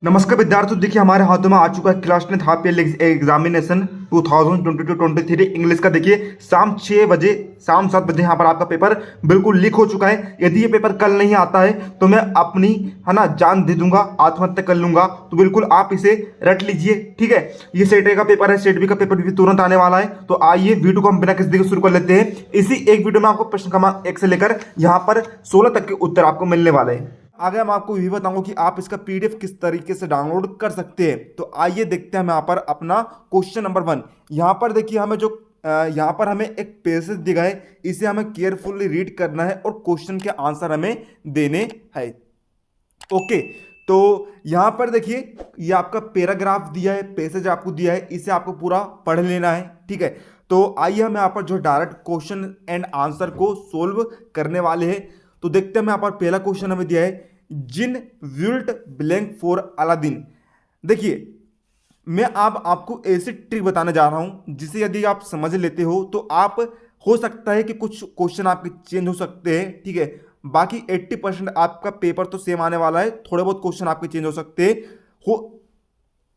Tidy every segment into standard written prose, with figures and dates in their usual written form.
नमस्कार विद्यार्थियों, देखिए हमारे हाथों में आ चुका है class 10 half year examination 2022-23 English का। देखिए शाम 6 बजे, शाम 7 बजे यहाँ पर आपका पेपर बिल्कुल लीक हो चुका है। यदि ये पेपर कल नहीं आता है तो मैं अपनी जान दे दूंगा, आत्महत्या कर लूंगा। तो बिल्कुल आप इसे रट लीजिए, ठीक है। ये सेट ए का पेपर है, सेट बी का पेपर भी तुरंत आने वाला है। तो आइए वीडियो को हम बिना किसी देखे शुरू कर लेते हैं। इसी एक वीडियो में आपको प्रश्न क्रमांक 1 से लेकर यहाँ पर 16 तक के उत्तर आपको मिलने वाले हैं। आगे हम आपको ये बताऊंगा कि आप इसका पीडीएफ किस तरीके से डाउनलोड कर सकते हैं। तो आइए देखते हैं हम यहाँ पर अपना क्वेश्चन नंबर 1। यहाँ पर देखिए हमें जो यहाँ पर हमें एक पैसेज दिया है, इसे हमें केयरफुली रीड करना है और क्वेश्चन के आंसर हमें देने हैं। ओके, तो यहाँ पर देखिए ये आपका पैराग्राफ दिया है, पैसेज आपको दिया है, इसे आपको पूरा पढ़ लेना है, ठीक है। तो आइए हम यहाँ पर जो डायरेक्ट क्वेश्चन एंड आंसर को सोल्व करने वाले हैं। तो देखते हैं यहाँ पर पहला क्वेश्चन हमें दिया है, जिन विल्ट ब्लैंक फॉर अलादीन। देखिए मैं अब आपको ऐसी ट्रिक बताने जा रहा हूं जिसे यदि आप समझ लेते हो तो आप, हो सकता है कि कुछ क्वेश्चन आपके चेंज हो सकते हैं, ठीक है। बाकी 80% आपका पेपर तो सेम आने वाला है, थोड़े बहुत क्वेश्चन आपके चेंज हो सकते हैं। हो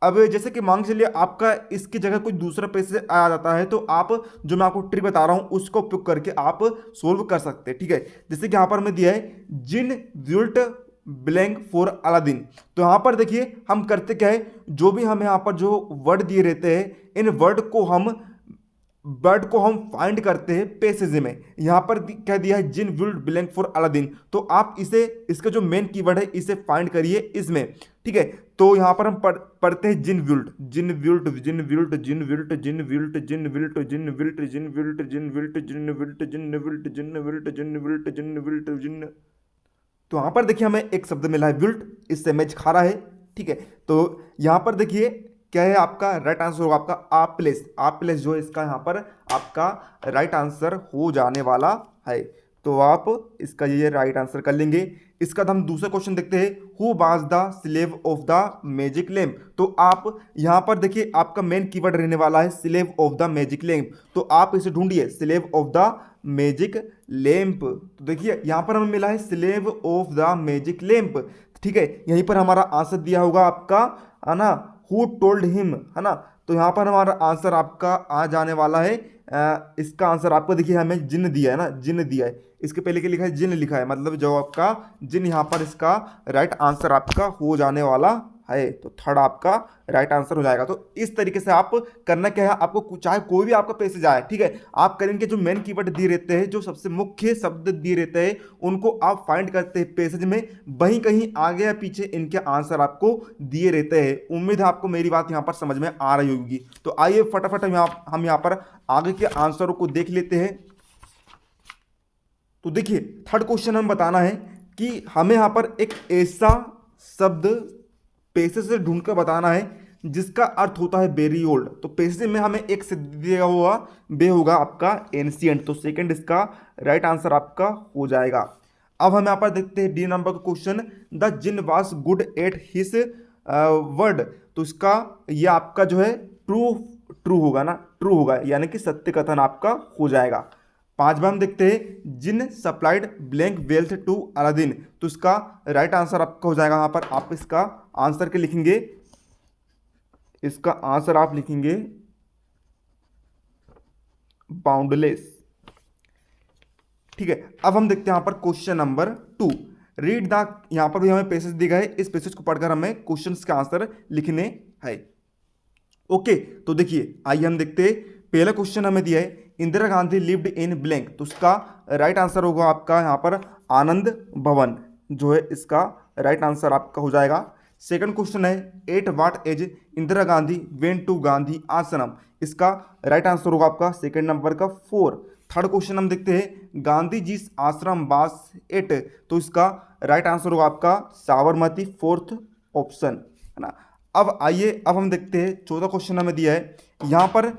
अब जैसे कि मान के चलिए आपका इसकी जगह कोई दूसरा पैसेज आ जाता है, तो आप जो मैं आपको ट्रिक बता रहा हूं उसका उपयोग करके आप सोल्व कर सकते हैं, ठीक है। जैसे कि यहां पर मैं दिया है, जिन विल्ट ब्लैंक फॉर अलादीन। तो यहां पर देखिए हम करते क्या है, जो भी हमें यहां पर जो वर्ड दिए रहते हैं, इन वर्ड को हम फाइंड करते हैं पैसेज में। यहां पर क्या दिया है, जिन विल्ट ब्लैंक फॉर अलादीन। तो आप इसे, इसका जो मेन कीवर्ड है इसे फाइंड करिए इसमें, ठीक है। तो यहां पर हम पढ़ते हैं जिन विल्ट, जिन विल्ट, जिन विल्ट, जिन विल्ट, जिन विल्ट, जिन विल्ट, जिन विल्ट, जिन विल्ट, जिन विल्ट, जिन विल्ट, जिन विल्ट, जिन विल्ट, जिन विल्ट, जिन विल्ट, जिन। तो यहां पर देखिए हमें एक शब्द मिला है विल्ट, इससे मैच खा रहा है, ठीक है। तो यहां पर देखिए क्या है, आपका राइट आंसर होगा आपका आप प्लेस जो है इसका यहाँ पर आपका राइट आंसर हो जाने वाला है। तो आप इसका ये राइट आंसर कर लेंगे। इसका हम दूसरा क्वेश्चन देखते हैं, who was the slave of the magic lamp. तो आप यहाँ पर देखिए आपका मेन कीवर्ड रहने वाला है slave of the magic lamp. तो आप इसे ढूंढिए, slave of the magic lamp. तो देखिए यहाँ पर हमें मिला है slave of the magic lamp, ठीक है। यहीं पर हमारा आंसर दिया होगा आपका, है ना, हु टोल्ड हिम, है ना। तो यहाँ पर हमारा आंसर आपका आ जाने वाला है, इसका आंसर आपको देखिए हमें जिन दिया है ना, जिन दिया है, इसके पहले क्या लिखा है, जिन लिखा है, मतलब जो आपका जिन, यहाँ पर इसका राइट आंसर आपका हो जाने वाला है। तो थर्ड आपका राइट आंसर हो जाएगा। तो इस तरीके से आप करना क्या है, आपको चाहे कोई भी आपका पैसेज आए, ठीक है, आप करेंगे जो मेन कीवर्ड दिए रहते हैं, जो सबसे मुख्य शब्द दिए रहते हैं, उनको आप फाइंड करते हैं पैसेज में, वहीं कहीं आगे या पीछे इनके आंसर आपको दिए रहते हैं। उम्मीद है आपको मेरी बात यहाँ पर समझ में आ रही होगी। तो आइए फटाफट हम यहाँ पर आगे के आंसरों को देख लेते हैं। तो देखिए थर्ड क्वेश्चन हम बताना है कि हमें यहाँ पर एक ऐसा शब्द पैसेज से ढूंढ कर बताना है जिसका अर्थ होता है वेरी ओल्ड। तो पैसेज में हमें एक से दिया हुआ बे होगा आपका एंशिएंट। तो सेकंड इसका राइट आंसर आपका हो जाएगा। अब हम यहाँ पर देखते हैं डी नंबर का question, the jinn was good at his word. तो इसका ये आपका जो है ट्रू, ट्रू होगा ना, ट्रू होगा, यानी कि सत्य कथन आपका हो जाएगा। पांचवा हम देखते हैं, jinn supplied blank wealth to Aladdin. तो इसका राइट आंसर आपका हो जाएगा, यहाँ पर आप इसका आंसर के लिखेंगे, इसका आंसर आप लिखेंगे बाउंडलेस, ठीक है। अब हम देखते हैं यहाँ पर क्वेश्चन नंबर 2, रीड द। यहाँ पर भी हमें पैसेज दिया है, इस पैसेज को पढ़कर हमें क्वेश्चन के आंसर लिखने हैं। ओके, तो देखिए आइए हम देखते हैं। पहला क्वेश्चन हमें दिया है, Indira Gandhi lived in blank. तो उसका राइट आंसर होगा आपका यहाँ पर आनंद भवन, जो है इसका राइट आंसर आपका हो जाएगा। सेकंड क्वेश्चन है, at what age Indira Gandhi went to Gandhi Ashram. इसका राइट आंसर होगा आपका सेकंड नंबर का 4। थर्ड क्वेश्चन हम देखते हैं, गांधी जी आश्रम वास एट। तो इसका राइट आंसर होगा आपका साबरमती, फोर्थ ऑप्शन, है ना। अब आइए अब हम देखते हैं चौथा क्वेश्चन हमें दिया है, यहाँ पर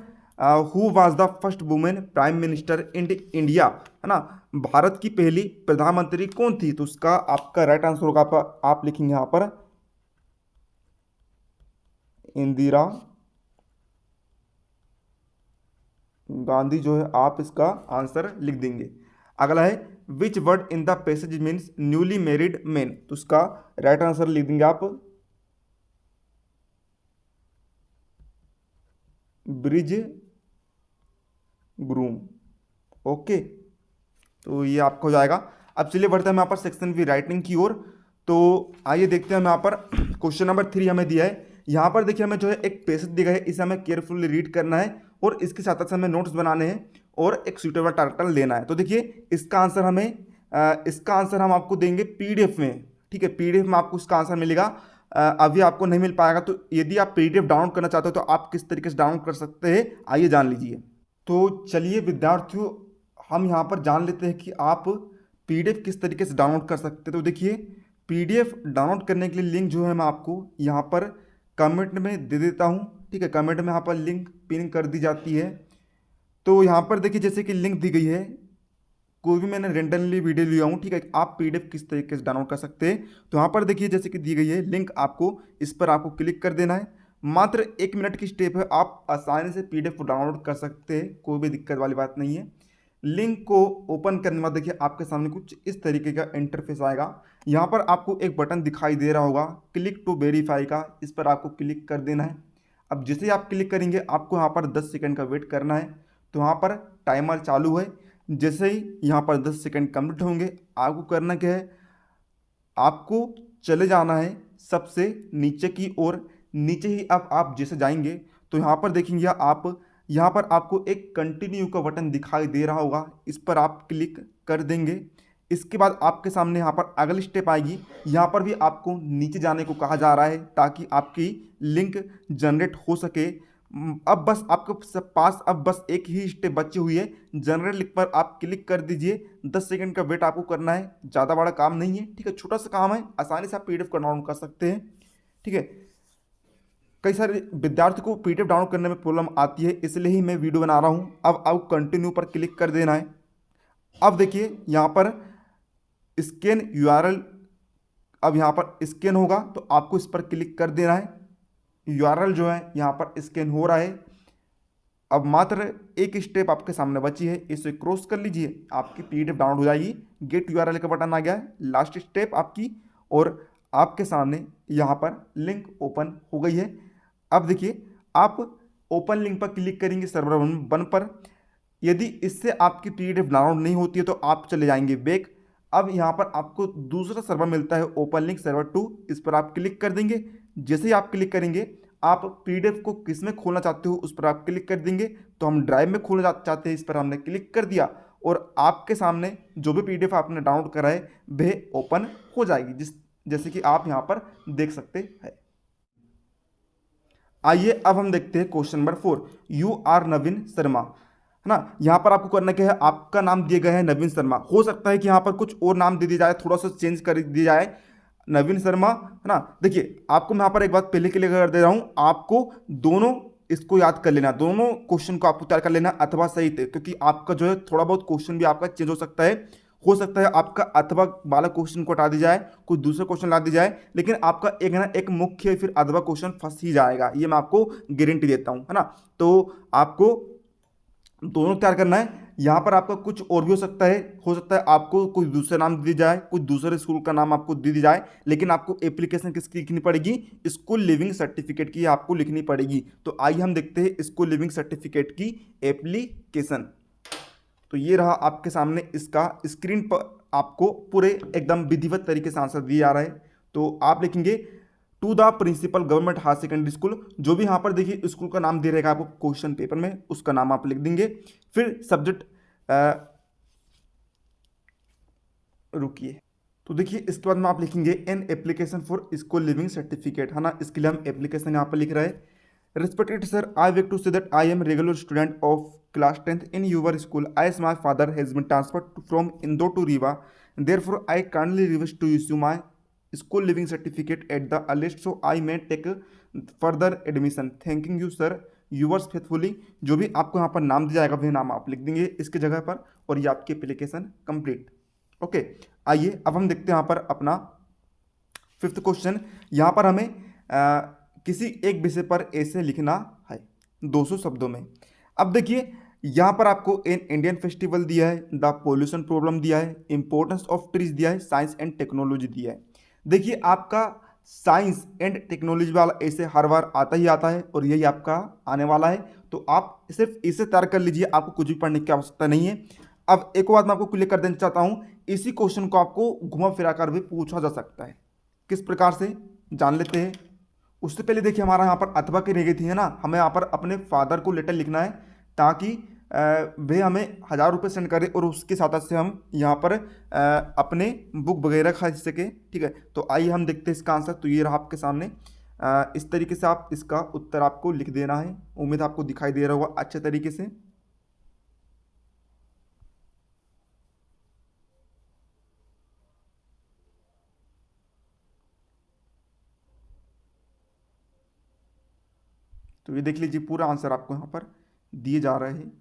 who was the first women prime minister in India, है ना। भारत की पहली प्रधानमंत्री कौन थी। तो उसका आपका राइट आंसर होगा आप लिखेंगे यहाँ पर इंदिरा गांधी, जो है आप इसका आंसर लिख देंगे। अगला है, which word in the passage means newly married man. तो उसका राइट आंसर लिख देंगे आप ब्रिज ग्रूम। ओके, तो ये आपका हो जाएगा। अब चलिए बढ़ते हैं हम यहाँ पर सेक्शन वी राइटिंग की ओर। तो आइए देखते हैं हम यहाँ पर क्वेश्चन नंबर 3 हमें दिया है। यहाँ पर देखिए हमें जो है एक पैसेज दिया गया है, इसे हमें केयरफुली रीड करना है और इसके साथ साथ हमें नोट्स बनाने हैं और एक सुटेबल टाइटल लेना है। तो देखिए इसका आंसर हम आपको देंगे पीडीएफ में। ठीक है, पीडीएफ में आपको इसका आंसर मिलेगा। अभी आपको नहीं मिल पाएगा, तो यदि आप पीडीएफ डाउनलोड करना चाहते हो तो आप किस तरीके से डाउनलोड कर सकते हैं, आइए जान लीजिए। तो चलिए विद्यार्थियों, हम यहाँ पर जान लेते हैं कि आप पीडीएफ किस तरीके से डाउनलोड कर सकते हैं। तो देखिए पीडीएफ डाउनलोड करने के लिए लिंक जो है मैं आपको यहाँ पर कमेंट में दे देता हूँ। ठीक है, कमेंट में यहाँ पर लिंक पिन कर दी जाती है। तो यहाँ पर देखिए जैसे कि लिंक दी गई है, कोई भी मैंने रेंडमली वीडियो लिया हूँ। ठीक है, आप पीडीएफ किस तरीके से डाउनलोड कर सकते हैं, तो यहाँ पर देखिए जैसे कि दी गई है लिंक, आपको इस पर आपको क्लिक कर देना है। मात्र 1 मिनट की स्टेप है, आप आसानी से पीडीएफ को डाउनलोड कर सकते हैं, कोई भी दिक्कत वाली बात नहीं है। लिंक को ओपन करने के बाद देखिए आपके सामने कुछ इस तरीके का इंटरफेस आएगा। यहाँ पर आपको एक बटन दिखाई दे रहा होगा क्लिक टू वेरीफाई का, इस पर आपको क्लिक कर देना है। अब जैसे ही आप क्लिक करेंगे आपको यहाँ पर 10 सेकंड का वेट करना है। तो यहाँ पर टाइमर चालू है। जैसे ही यहाँ पर 10 सेकंड कंप्लीट होंगे, आपको करना क्या है, आपको चले जाना है सबसे नीचे की ओर। नीचे ही अब आप जैसे जाएंगे तो यहाँ पर देखेंगे आप, यहाँ पर आपको एक कंटिन्यू का बटन दिखाई दे रहा होगा, इस पर आप क्लिक कर देंगे। इसके बाद आपके सामने यहाँ पर अगली स्टेप आएगी। यहाँ पर भी आपको नीचे जाने को कहा जा रहा है ताकि आपकी लिंक जनरेट हो सके। अब बस आपके पास अब बस एक ही स्टेप बची हुई है, जनरेट लिंक पर आप क्लिक कर दीजिए। 10 सेकंड का वेट आपको करना है, ज़्यादा बड़ा काम नहीं है। ठीक है, छोटा सा काम है, आसानी से आप पीडीएफ को डाउनलोड कर सकते हैं। ठीक है, कई सारे विद्यार्थी को पीडीएफ डाउनलोड करने में प्रॉब्लम आती है, इसलिए ही मैं वीडियो बना रहा हूँ। अब आप कंटिन्यू पर क्लिक कर देना है। अब देखिए यहाँ पर स्कैन यूआरएल, अब यहाँ पर स्कैन होगा तो आपको इस पर क्लिक कर देना है। यूआरएल जो है यहाँ पर स्कैन हो रहा है। अब मात्र एक स्टेप आपके सामने बची है, इसे क्रॉस कर लीजिए, आपकी पीडीएफ डाउनलोड हो जाएगी। गेट यूआरएल का बटन आ गया है, लास्ट स्टेप आपकी, और आपके सामने यहाँ पर लिंक ओपन हो गई है। अब देखिए आप ओपन लिंक पर क्लिक करेंगे सर्वर 1 पर। यदि इससे आपकी पीडीएफ डाउनलोड नहीं होती है तो आप चले जाएंगे बैक। अब यहाँ पर आपको दूसरा सर्वर मिलता है ओपन लिंक सर्वर 2, इस पर आप क्लिक कर देंगे। जैसे ही आप क्लिक करेंगे, आप पीडीएफ को किस में खोलना चाहते हो उस पर आप क्लिक कर देंगे। तो हम ड्राइव में खोलना चाहते हैं, इस पर हमने क्लिक कर दिया और आपके सामने जो भी पीडीएफ आपने डाउनलोड करा है वह ओपन हो जाएगी, जैसे कि आप यहाँ पर देख सकते हैं। आइए अब हम देखते हैं क्वेश्चन नंबर 4। यू आर नवीन शर्मा, है ना। यहाँ पर आपको करना क्या है, आपका नाम दिया गया है नवीन शर्मा। हो सकता है कि यहाँ पर कुछ और नाम दे दिया जाए, थोड़ा सा चेंज कर दिया जाए, नवीन शर्मा, है ना। देखिए आपको मैं यहाँ पर एक बात पहले क्लियर कर दे रहा हूँ, आपको दोनों इसको याद कर लेना, दोनों क्वेश्चन को आपको तैयार कर लेना अथवा सही थे, क्योंकि आपका जो है थोड़ा बहुत क्वेश्चन भी आपका चेंज हो सकता है। हो सकता है आपका अथवा वाला क्वेश्चन को हटा दी जाए, कुछ दूसरा क्वेश्चन ला दी जाए, लेकिन आपका एक ना एक मुख्य फिर अथवा क्वेश्चन फंस ही जाएगा, ये मैं आपको गारंटी देता हूँ, है ना। तो आपको दोनों तैयार करना है। यहाँ पर आपका कुछ और भी हो सकता है आपको कुछ दूसरा नाम दे दी जाए, कुछ दूसरे स्कूल का नाम आपको दे दी जाए, लेकिन आपको एप्लीकेशन किसकी लिखनी पड़ेगी, स्कूल लिविंग सर्टिफिकेट की आपको लिखनी पड़ेगी। तो आइए हम देखते हैं स्कूल लिविंग सर्टिफिकेट की एप्लीकेशन। तो ये रहा आपके सामने, इसका स्क्रीन पर आपको पूरे एकदम विधिवत तरीके से आंसर दिया जा रहा है। तो आप लिखेंगे to the principal government higher secondary school, जो भी यहाँ पर देखिए स्कूल का नाम दे रहेगा आपको क्वेश्चन पेपर में, उसका नाम आप लिख देंगे। फिर सब्जेक्ट रुकिए, तो देखिए इसके बाद में आप लिखेंगे an application for school leaving certificate, है ना। इसके लिए हम एप्लीकेशन यहाँ पर लिख रहे हैं। Respected sir, I beg to say that I am regular student of class 10th in your school. As my father has been transferred from Indore to Riva, therefore I kindly request to issue my school living certificate at the earliest, so I may take further admission. Thanking you sir, yours faithfully। जो भी आपको यहाँ पर नाम दिया जाएगा वह नाम आप लिख देंगे इसके जगह पर, और ये आपकी एप्लीकेशन कंप्लीट। ओके, आइए अब हम देखते हैं यहाँ पर अपना 5th क्वेश्चन। यहाँ पर हमें किसी एक विषय पर ऐसे लिखना है 200 शब्दों में। अब देखिए यहाँ पर आपको एन इंडियन फेस्टिवल दिया है, द पोल्यूशन प्रॉब्लम दिया है, इंपॉर्टेंस ऑफ ट्रीज दिया है, साइंस एंड टेक्नोलॉजी दिया है। देखिए आपका साइंस एंड टेक्नोलॉजी वाला ऐसे हर बार आता ही आता है और यही आपका आने वाला है। तो आप सिर्फ इसे तैयार कर लीजिए, आपको कुछ भी पढ़ने की आवश्यकता नहीं है। अब एक बात मैं आपको क्लियर कर देना चाहता हूँ, इसी क्वेश्चन को आपको घुमा फिरा कर भी पूछा जा सकता है। किस प्रकार से, जान लेते हैं। उससे पहले देखिए हमारा यहाँ पर अथवा की रह गई थी, है ना। हमें यहाँ पर अपने फादर को लेटर लिखना है ताकि वे हमें 1000 रुपये सेंड करें और उसके साथ से हम यहाँ पर अपने बुक वगैरह खरीद सके। ठीक है, तो आइए हम देखते हैं इसका आंसर। तो ये रहा आपके सामने, इस तरीके से आप इसका उत्तर आपको लिख देना है। उम्मीद आपको दिखाई दे रहा होगा अच्छे तरीके से। तो ये देख लीजिए पूरा आंसर आपको यहाँ पर दिए जा रहे हैं।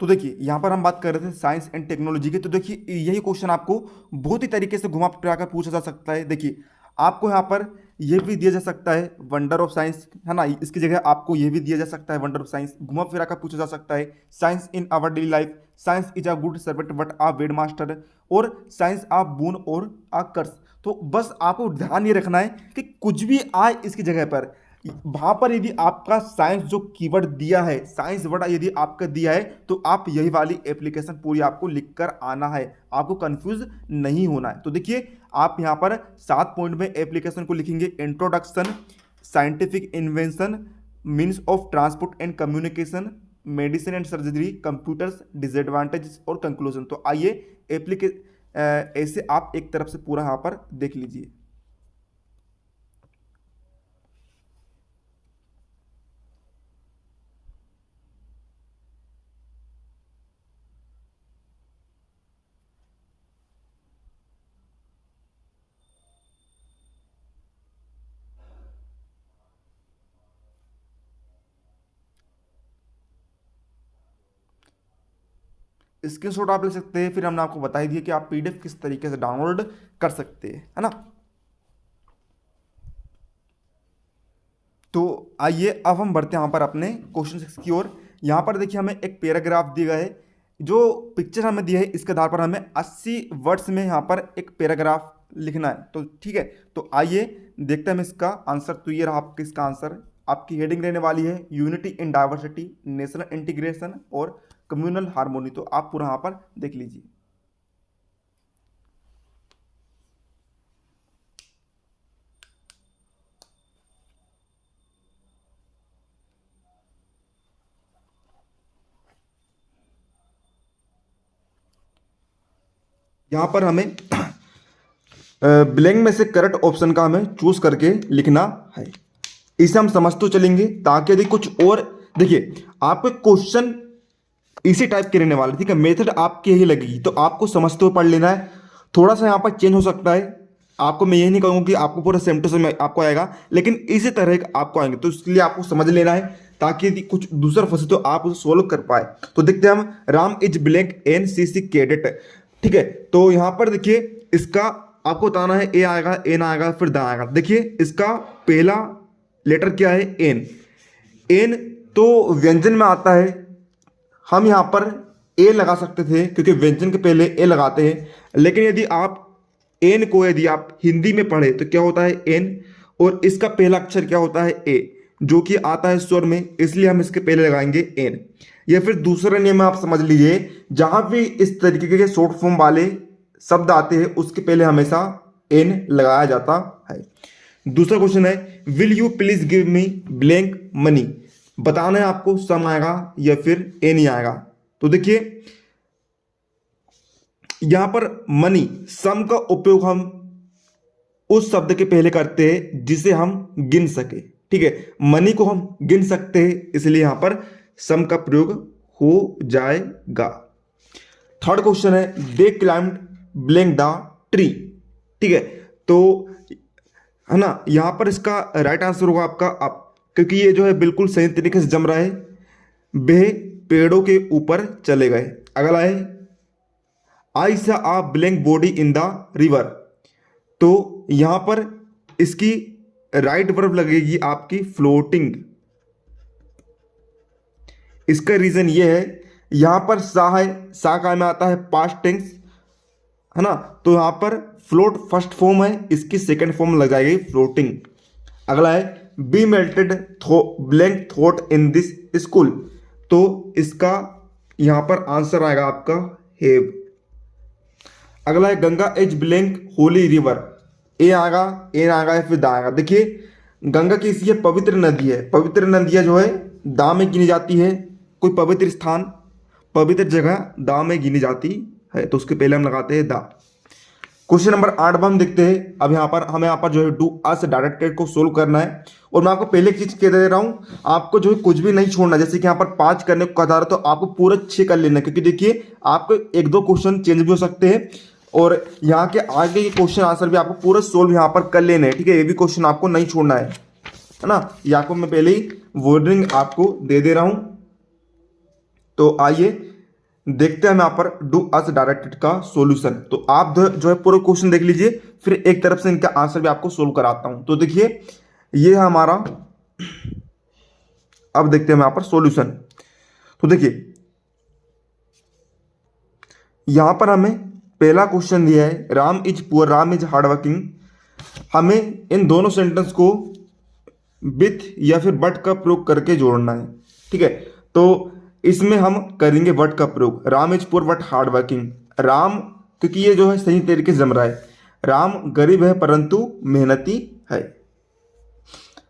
तो देखिए यहाँ पर हम बात कर रहे थे साइंस एंड टेक्नोलॉजी की। तो देखिए यही क्वेश्चन आपको बहुत ही तरीके से घुमा फिरा कर पूछा जा सकता है। देखिए आपको यहाँ पर यह भी दिया जा सकता है वंडर ऑफ साइंस, है ना। इसकी जगह आपको यह भी दिया जा सकता है वंडर ऑफ साइंस, घुमा फिरा कर पूछा जा सकता है science in our daily life, science is a good servant but a bad master, और science a boon or a कर्स। तो बस आपको ध्यान ये रखना है कि कुछ भी आए इसकी जगह पर, वहां पर यदि आपका साइंस जो कीवर्ड दिया है, साइंस वर्ड यदि आपका दिया है, तो आप यही वाली एप्लीकेशन पूरी आपको लिखकर आना है, आपको कंफ्यूज नहीं होना है। तो देखिए आप यहां पर 7 पॉइंट में एप्लीकेशन को लिखेंगे। Introduction, scientific invention, means of transport and communication, medicine and surgery, computers, disadvantages और कंक्लूजन। तो आइए ऐसे आप एक तरफ से पूरा यहां पर देख लीजिए। स्क्रीनशॉट आप ले सकते हैं, फिर हमने आपको बता ही दिया कि आप पीडीएफ किस तरीके से डाउनलोड कर सकते हैं, है ना। तो आइए अब हम बढ़ते हैं यहाँ पर अपने क्वेश्चन 6 की ओर। यहाँ पर देखिए हमें एक पैराग्राफ दिया गया है, जो पिक्चर हमें दिया है इसके आधार पर हमें 80 वर्ड्स में यहाँ पर एक पैराग्राफ लिखना है। तो ठीक है, तो आइए देखते हैं हम इसका आंसर। तो ये रहा आपका इसका आंसर। आपकी हेडिंग रहने वाली है unity in diversity, national integration और कम्युनल हार्मोनी। तो आप पूरा यहाँ पर देख लीजिए। यहाँ पर हमें ब्लैंक में से करेक्ट ऑप्शन का हमें चूज करके लिखना है। इसे हम समझ तो चलेंगे ताकि यदि कुछ और, देखिए आपको क्वेश्चन इसी टाइप के रहने वाले, ठीक है, मेथड आपकी यही लगेगी, तो आपको समझते हुए पढ़ लेना है। थोड़ा सा यहाँ पर चेंज हो सकता है, आपको मैं यही नहीं कहूँगा कि आपको पूरा सेम टू सेम आपको आएगा, लेकिन इसी तरह का आपको आएंगे। तो इसके लिए आपको समझ लेना है ताकि यदि कुछ दूसरा फंसे तो आप उसे सोल्व कर पाए। तो देखते हैं हम, Ram is blank NCC cadet, ठीक है। तो यहाँ पर देखिए इसका आपको बताना है, ए आएगा, एन आएगा, फिर द आएगा। देखिए इसका पहला लेटर क्या है, एन। एन तो व्यंजन में आता है, हम यहाँ पर ए लगा सकते थे क्योंकि व्यंजन के पहले ए लगाते हैं। लेकिन यदि आप एन को यदि आप हिंदी में पढ़े तो क्या होता है, एन, और इसका पहला अक्षर क्या होता है, ए, जो कि आता है स्वर में, इसलिए हम इसके पहले लगाएंगे एन। या फिर दूसरा नियम आप समझ लीजिए, जहां भी इस तरीके के शॉर्ट फॉर्म वाले शब्द आते हैं उसके पहले हमेशा एन लगाया जाता है। दूसरा क्वेश्चन है, will you please give me blank money. बताना है आपको सम आएगा या फिर एन ही आएगा। तो देखिए यहां पर मनी, सम का उपयोग हम उस शब्द के पहले करते हैं जिसे हम गिन सके, ठीक है। मनी को हम गिन सकते हैं, इसलिए यहां पर सम का प्रयोग हो जाएगा। थर्ड क्वेश्चन है, दे क्लाइम्ड ब्लैंक द ट्री, ठीक है। तो है ना, यहां पर इसका राइट आंसर होगा आपका अप, क्योंकि ये जो है बिल्कुल सही तरीके से जम रहा है। वह पेड़ों के ऊपर चले गए। अगला है, I saw a blank body in the river. तो यहां पर इसकी राइट वर्ब लगेगी आपकी फ्लोटिंग। इसका रीजन ये है, यहाँ पर सा है, सा का में आता है पास्ट टेंस, है ना। तो यहाँ पर फ्लोट फर्स्ट फॉर्म है, इसकी सेकंड फॉर्म लग जाएगी फ्लोटिंग। अगला है B melted blank thought in this school, तो इसका यहाँ पर आंसर आएगा आपका हेव। अगला है Ganga is blank holy river, a आएगा, ए आएगा या फिर दा आएगा। देखिए गंगा किसी है पवित्र नदी है, पवित्र नदियाँ जो है दा में गिनी जाती है, कोई पवित्र स्थान पवित्र जगह दा में गिनी जाती है, तो उसके पहले हम लगाते हैं दा। क्वेश्चन नंबर 8 में हम देखते हैं। अब यहाँ पर हमें यहाँ पर जो है डू अस डायरेक्टेड को सोल्व करना है, और मैं आपको पहले एक चीज कह दे रहा हूँ, आपको जो है कुछ भी नहीं छोड़ना। जैसे कि यहाँ पर 5 करने को कहा रहा, तो आपको पूरा 6 कर लेना, क्योंकि देखिए आपको 1-2 क्वेश्चन चेंज भी हो सकते हैं, और यहाँ के आगे के क्वेश्चन आंसर भी आपको पूरा सोल्व यहाँ पर कर लेने हैं, ठीक है। ये भी क्वेश्चन आपको नहीं छोड़ना है ना। ये आपको मैं पहले ही वर्डिंग आपको दे दे रहा हूँ। तो आइए देखते हैं हम यहाँ पर डू अस डायरेक्टेड का सॉल्यूशन। तो आप जो है पूरा क्वेश्चन देख लीजिए, फिर एक तरफ से इनका आंसर भी आपको सोल्व कराता हूं। तो देखिए ये है हमारा, अब देखते हैं हम यहाँ पर सॉल्यूशन। तो देखिए यहां पर हमें पहला क्वेश्चन दिया है Ram is poor, Ram is hard working. हमें इन दोनों सेंटेंस को विथ या फिर बट का प्रयोग करके जोड़ना है, ठीक है। तो इसमें हम करेंगे वट का प्रयोग, Ram is poor but hard working. Ram, क्योंकि ये जो है सही तरीके से जम रहा है, राम गरीब है परंतु मेहनती है।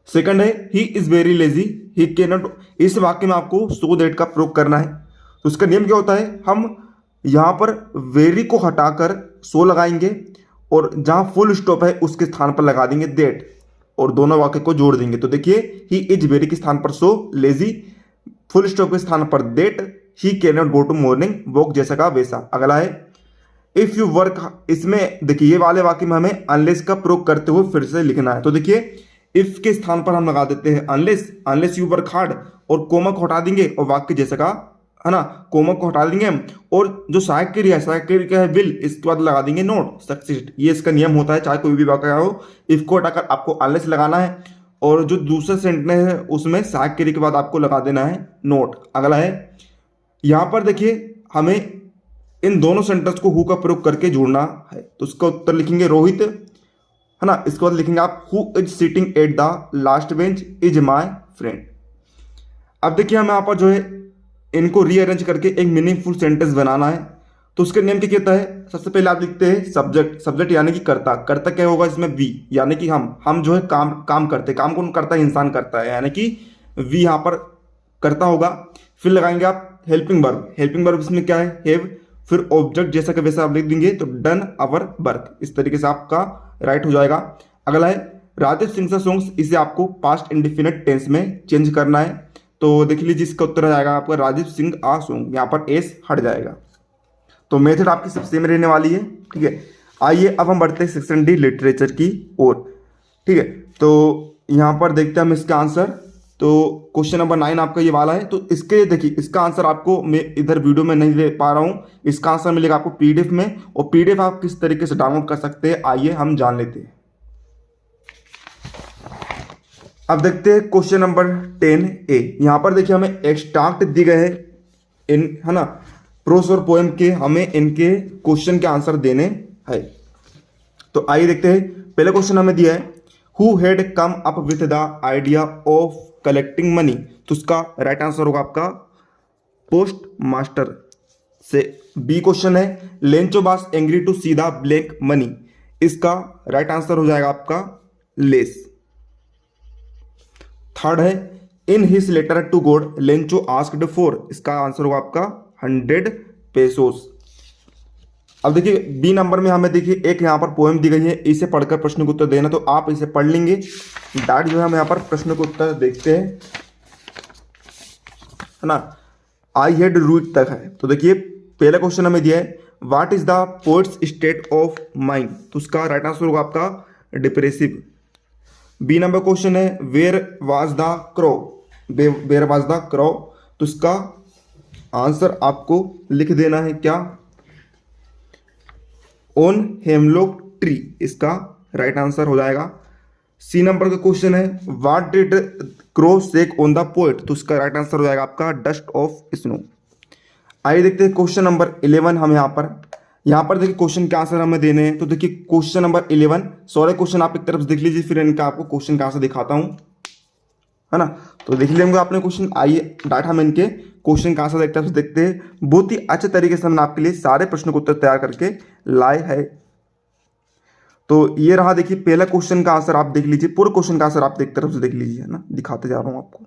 सेकंड है he is very lazy, he can not. इस वाक्य में आपको सो दैट का प्रयोग करना है। तो उसका नियम क्या होता है, हम यहां पर वेरी को हटाकर सो लगाएंगे, और जहां फुल स्टॉप है उसके स्थान पर लगा देंगे दैट, और दोनों वाक्य को जोड़ देंगे। तो देखिए ही इज वेरी के स्थान पर सो, लेजी फुल स्टॉप के स्थान पर that, he can not go to morning walk, जैसा का वैसा। अगला है इफ यू वर्क, इसमें देखिए ये वाले वाक्य में हमें अनलेस का प्रयोग करते हुए फिर से लिखना है। तो देखिए इफ के स्थान पर हम लगा देते हैं unless, unless you work hard, और कोमा को हटा देंगे और वाक्य जैसा का, है ना, कोमा को हटा देंगे हम, और जो सहायक क्रिया है, सहायक क्रिया है विल, इसके बाद लगा देंगे नोट सक्सीड। ये इसका नियम होता है, चाहे कोई भी वाक्य हो, इफ को हटाकर आपको अनलेस लगाना है, और जो दूसरा सेंटेंस है उसमें सहायक क्रिया के बाद आपको लगा देना है नोट। अगला है यहां पर देखिए हमें इन दोनों सेंटेंस को हु का प्रयोग करके जोड़ना है। तो उसका उत्तर लिखेंगे रोहित, है ना। इसके बाद लिखेंगे आप who is sitting at the last bench is my friend. अब देखिए हमें यहाँ पर जो है इनको रीअरेंज करके एक मीनिंगफुल सेंटेंस बनाना है। तो उसके नियम क्या कहता है, सबसे पहले आप लिखते हैं सब्जेक्ट, सब्जेक्ट यानी कि कर्ता, कर्ता क्या होगा इसमें वी, यानी कि हम जो है काम करते हैं, काम कौन करता है, इंसान करता है, यानी कि वी यहाँ पर कर्ता होगा। फिर लगाएंगे आप हेल्पिंग वर्ब, हेल्पिंग वर्ब इसमें क्या है हैव, फिर ऑब्जेक्ट जैसा कि वैसा आप लिख देंगे, तो डन आवर वर्क, इस तरीके से आपका राइट हो जाएगा। अगला है राजेश सिंह सॉन्ग्स, इसे आपको पास्ट इंडिफिनिट टेंस में चेंज करना है। तो देख लीजिए इसका उत्तर आएगा आपका राजीव सिंह आ सॉन्ग, यहाँ पर एस हट जाएगा। तो मेथड आपकी सब सेम रहने वाली है, ठीक है। आइए अब हम बढ़ते हैं सेक्शन डी लिटरेचर की ओर, ठीक है। तो यहाँ पर देखते हैं हम इसका आंसर। तो क्वेश्चन नंबर 9 आपका ये वाला है। तो इसके देखिए इसका आंसर आपको मैं इधर वीडियो में नहीं दे पा रहा हूँ, इसका आंसर मिलेगा आपको पीडीएफ में, और पीडीएफ आप किस तरीके से डाउनलोड कर सकते हैं आइए हम जान लेते हैं। अब देखते हैं क्वेश्चन नंबर 10A। यहाँ पर देखिए हमें एक्सट्रैक्ट दी गए हैं इन, है ना, प्रोस और पोएम के, हमें इनके क्वेश्चन के आंसर देने हैं। तो आइए देखते हैं। पहले क्वेश्चन हमें दिया है who had come up with the idea of collecting money, तो उसका राइट आंसर होगा आपका पोस्ट मास्टर से। बी क्वेश्चन है Lencho was angry to see the black money, इसका राइट आंसर हो जाएगा आपका लेस। थर्ड है in his letter to God Lencho asked for, इसका आंसर होगा आपका 100 पेसोस। अब देखिए बी नंबर में हमें देखिए एक यहाँ पर पोएम दी गई है, इसे पढ़कर प्रश्न का उत्तर देना। तो आप इसे पढ़ लेंगे, डायरेक्ट जो है हम यहाँ पर प्रश्न का उत्तर देखते हैं, है ना। आई हैड रूट तक है। तो देखिए पहला क्वेश्चन हमें दिया है what is the poet's state of mind, तो उसका राइट आंसर होगा आपका डिप्रेसिव। बी नंबर क्वेश्चन है where was the crow, where was the crow, तो उसका आंसर आपको लिख देना है क्या, ऑन हेमलॉक ट्री, इसका राइट आंसर हो जाएगा। सी नंबर का क्वेश्चन है what did crow shake on the poet, तो उसका राइट आंसर हो जाएगा आपका डस्ट ऑफ स्नो। आइए देखते हैं क्वेश्चन नंबर 11। हम यहाँ पर देखिए क्वेश्चन के आंसर हमें देने हैं। तो देखिए क्वेश्चन नंबर 11, सारे क्वेश्चन आप एक तरफ से देख लीजिए, फिर इनका आपको क्वेश्चन का आंसर दिखाता हूँ, है ना। तो देख लेंगे आपने क्वेश्चन। आइए डाटा में इनके क्वेश्चन का आंसर एक तरफ से देखते हैं। बहुत ही अच्छे तरीके से हमने आपके लिए सारे प्रश्नों को उत्तर तैयार करके लाए है। तो ये रहा, देखिए पहला क्वेश्चन का आंसर आप देख लीजिए, पूरे क्वेश्चन का आंसर आप एक तरफ से देख लीजिए, है ना, दिखाते जा रहा हूं आपको।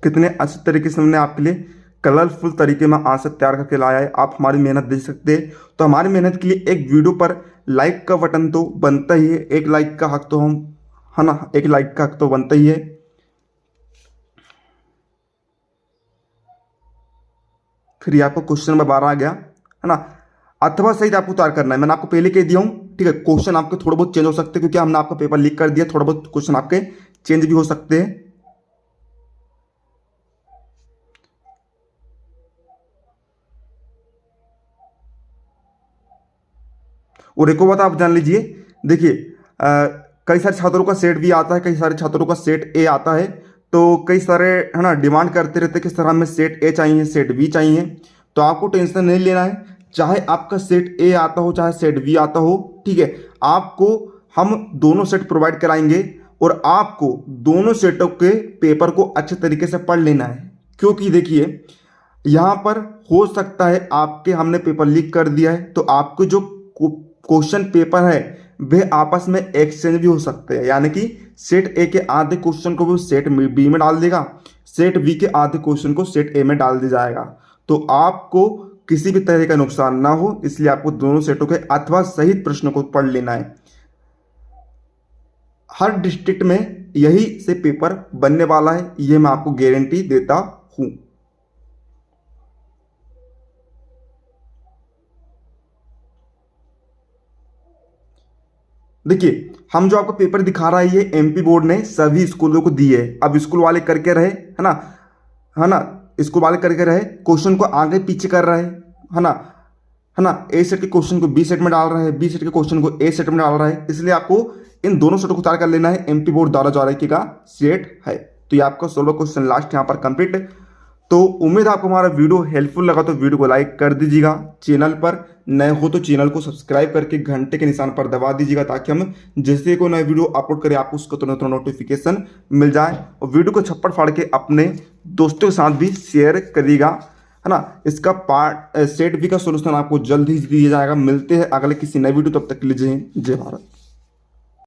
कितने अच्छे तरीके से हमने आपके लिए कलरफुल तरीके में आंसर तैयार करके लाया है। आप हमारी मेहनत देख सकते हैं। तो हमारी मेहनत के लिए एक वीडियो पर लाइक का बटन तो बनता ही है, एक लाइक का हक तो हम, है ना, एक लाइक का हक तो बनता ही है। फिर ये आपको क्वेश्चन नंबर 12 आ गया, है ना। अथवा सही आपको तैयार करना है, मैंने आपको पहले कह दिया हूँ, ठीक है। क्वेश्चन आपके थोड़े बहुत चेंज हो सकते हैं क्योंकि हमने आपका पेपर लीक कर दिया, थोड़ा बहुत क्वेश्चन आपके चेंज भी हो सकते हैं। और एक और बात आप जान लीजिए, देखिए कई सारे छात्रों का सेट बी आता है, कई सारे छात्रों का सेट ए आता है। तो कई सारे, है ना, डिमांड करते रहते हैं कि सर हमें सेट ए चाहिए, सेट बी चाहिए। तो आपको टेंशन नहीं लेना है, चाहे आपका सेट ए आता हो चाहे सेट बी आता हो, ठीक है। आपको हम दोनों सेट प्रोवाइड कराएंगे और आपको दोनों सेटों के पेपर को अच्छे तरीके से पढ़ लेना है। क्योंकि देखिए यहाँ पर हो सकता है आपके हमने पेपर लीक कर दिया है, तो आपको जो क्वेश्चन पेपर है वे आपस में एक्सचेंज भी हो सकते हैं, यानी कि सेट ए के आधे क्वेश्चन को वो सेट बी में डाल देगा, सेट बी के आधे क्वेश्चन को सेट ए में डाल दिया जाएगा। तो आपको किसी भी तरह का नुकसान ना हो, इसलिए आपको दोनों सेटों के अथवा सहित प्रश्नों को पढ़ लेना है। हर डिस्ट्रिक्ट में यही से पेपर बनने वाला है, यह मैं आपको गारंटी देता हूं। देखिए हम जो आपको पेपर दिखा रहा है ये एमपी बोर्ड ने सभी स्कूलों को दिए है। अब स्कूल वाले करके रहे, है ना, स्कूल वाले करके रहे, क्वेश्चन को आगे पीछे कर रहे हैं, है ना, ए सेट के क्वेश्चन को बी सेट में डाल रहा है, बी सेट के क्वेश्चन को ए सेट में डाल रहा है। इसलिए आपको इन दोनों सेटों को तैयार कर लेना है। एमपी बोर्ड द्वारा जारी का सेट है। तो ये आपका 16 क्वेश्चन लास्ट यहाँ पर कंप्लीट। तो उम्मीद है आपको हमारा वीडियो हेल्पफुल लगा, तो वीडियो को लाइक कर दीजिएगा। चैनल पर नए हो तो चैनल को सब्सक्राइब करके घंटे के निशान पर दबा दीजिएगा, ताकि हम जैसे कोई नया वीडियो अपलोड करें आपको उसका तुरंत नोटिफिकेशन मिल जाए। और वीडियो को छप्पड़ फाड़ के अपने दोस्तों के साथ भी शेयर करिएगा, है ना। इसका पार्ट सेट बी का सोल्यूशन आपको जल्द ही दिया जाएगा। मिलते हैं अगले किसी नए वीडियो, तब तक के लिए जय हिंद जय भारत।